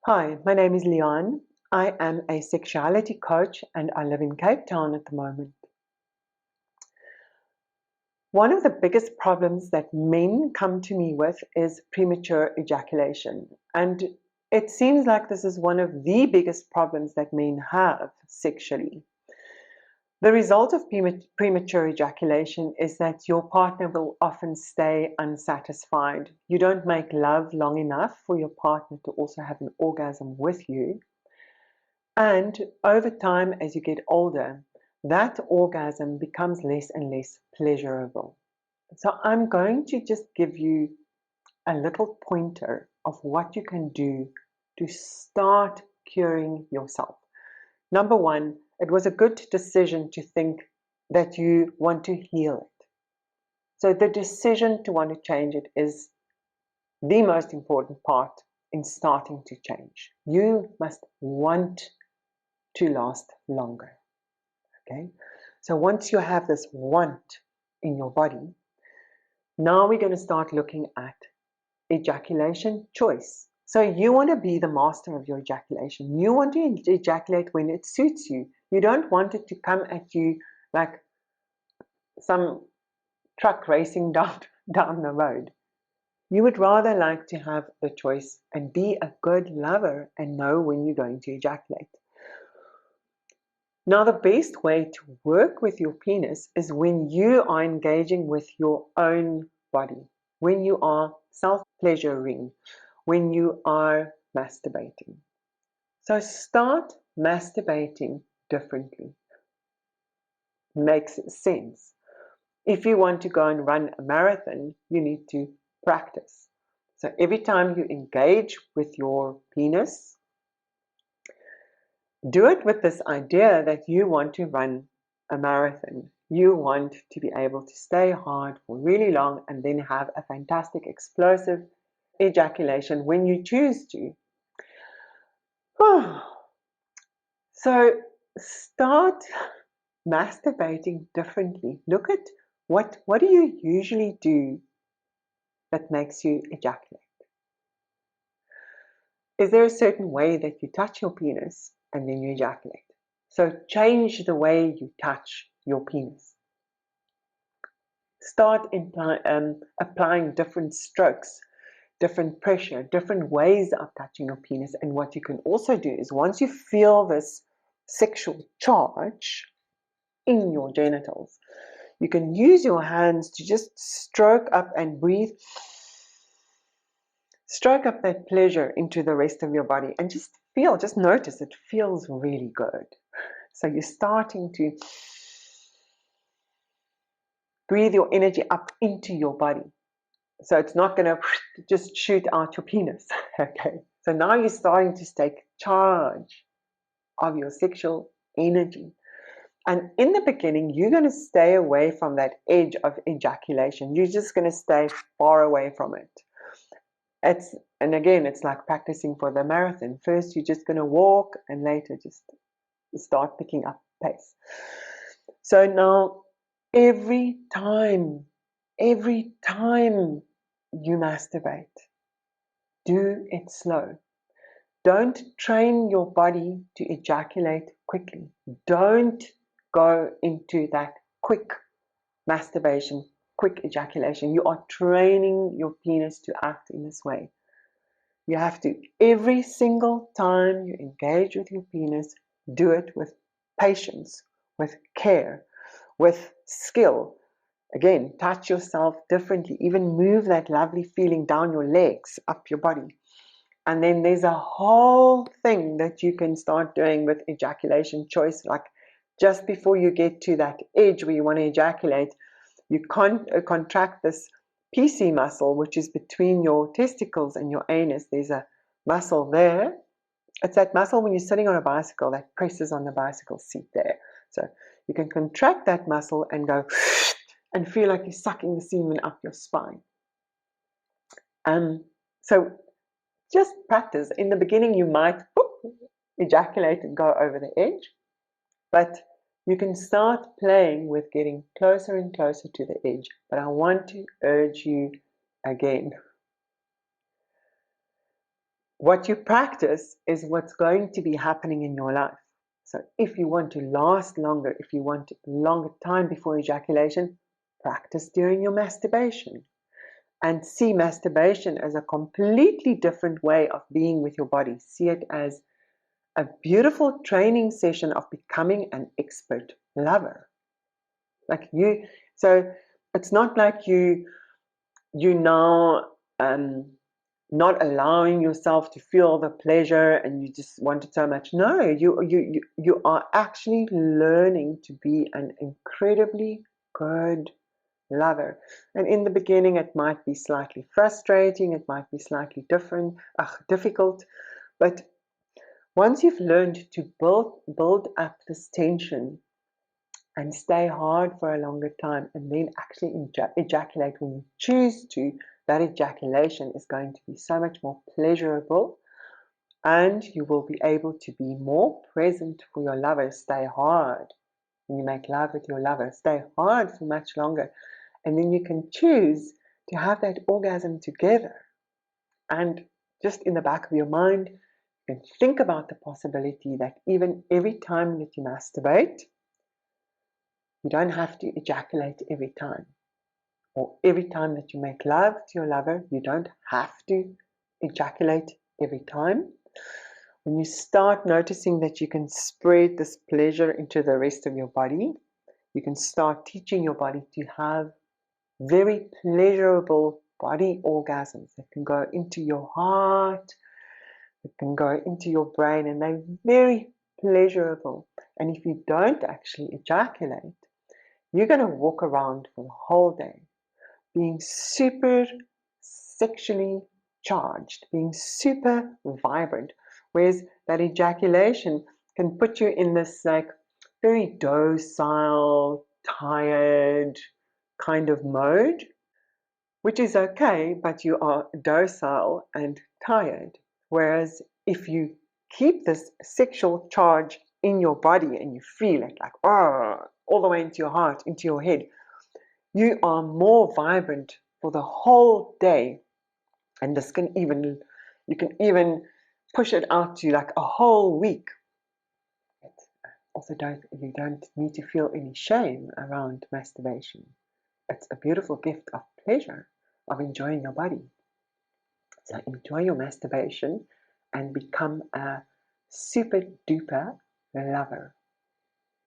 Hi, my name is Leon. I am a sexuality coach and I live in Cape Town at the moment. One of the biggest problems that men come to me with is premature ejaculation. And it seems like this is one of the biggest problems that men have sexually. The result of premature ejaculation is that your partner will often stay unsatisfied. You don't make love long enough for your partner to also have an orgasm with you. And over time, as you get older, that orgasm becomes less and less pleasurable. So I'm going to just give you a little pointer of what you can do to start curing yourself. Number one, it was a good decision to think that you want to heal it. So the decision to want to change it is the most important part in starting to change. You must want to last longer. Okay, so once you have this want in your body, now we're going to start looking at ejaculation choice. So you want to be the master of your ejaculation. You want to ejaculate when it suits you. You don't want it to come at you like some truck racing down the road. You would rather like to have the choice and be a good lover and know when you're going to ejaculate. Now, the best way to work with your penis is when you are engaging with your own body, when you are self-pleasuring, when you are masturbating. So start masturbating differently. Makes sense. If you want to go and run a marathon, you need to practice. So every time you engage with your penis, do it with this idea that you want to run a marathon. You want to be able to stay hard for really long and then have a fantastic explosive ejaculation when you choose to. So start masturbating differently. Look at what do you usually do that makes you ejaculate? Is there a certain way that you touch your penis and then you ejaculate? So change the way you touch your penis. Start applying different strokes, different pressure, different ways of touching your penis. And what you can also do is once you feel this sexual charge in your genitals, you can use your hands to just stroke up and breathe. Stroke up that pleasure into the rest of your body and just notice it feels really good. So you're starting to breathe your energy up into your body. So it's not going to just shoot out your penis. Okay. So now you're starting to take charge of your sexual energy. And in the beginning, you're going to stay away from that edge of ejaculation. You're just going to stay far away from it. And again, it's like practicing for the marathon. First, you're just going to walk and later just start picking up pace. So now, every time you masturbate, do it slow. Don't train your body to ejaculate quickly. Don't go into that quick masturbation, quick ejaculation. You are training your penis to act in this way. You have to, every single time you engage with your penis, do it with patience, with care, with skill. Again, touch yourself differently. Even move that lovely feeling down your legs, up your body. And then there's a whole thing that you can start doing with ejaculation choice. Like just before you get to that edge where you want to ejaculate, you contract this PC muscle, which is between your testicles and your anus. There's a muscle there. It's that muscle when you're sitting on a bicycle that presses on the bicycle seat there. So you can contract that muscle and go and feel like you're sucking the semen up your spine. So just practice. In the beginning, you might ejaculate and go over the edge, but you can start playing with getting closer and closer to the edge. But I want to urge you again. what you practice is what's going to be happening in your life. So if you want to last longer, if you want longer time before ejaculation, practice during your masturbation. And see masturbation as a completely different way of being with your body. See it as a beautiful training session of becoming an expert lover. So it's not like you now not allowing yourself to feel the pleasure and you just want it so much. No, you are actually learning to be an incredibly good lover. And in the beginning, it might be slightly frustrating, it might be slightly difficult, but once you've learned to build up this tension and stay hard for a longer time and then actually ejaculate when you choose to, that ejaculation is going to be so much more pleasurable, and you will be able to be more present for your lover. Stay hard when you make love with your lover. Stay hard for much longer. And then you can choose to have that orgasm together. And just in the back of your mind, you can think about the possibility that even every time that you masturbate, you don't have to ejaculate every time. Or every time that you make love to your lover, you don't have to ejaculate every time. When you start noticing that you can spread this pleasure into the rest of your body, you can start teaching your body to have very pleasurable body orgasms that can go into your heart, that can go into your brain, and they're very pleasurable. And if you don't actually ejaculate, you're going to walk around for the whole day being super sexually charged, being super vibrant, whereas that ejaculation can put you in this like very docile, tired kind of mode, which is okay, but you are docile and tired. Whereas if you keep this sexual charge in your body and you feel it like, oh, all the way into your heart, into your head, you are more vibrant for the whole day. And this can even, you can even push it out to like a whole week. Also, you don't need to feel any shame around masturbation. It's a beautiful gift of pleasure, of enjoying your body. So enjoy your masturbation and become a super duper lover.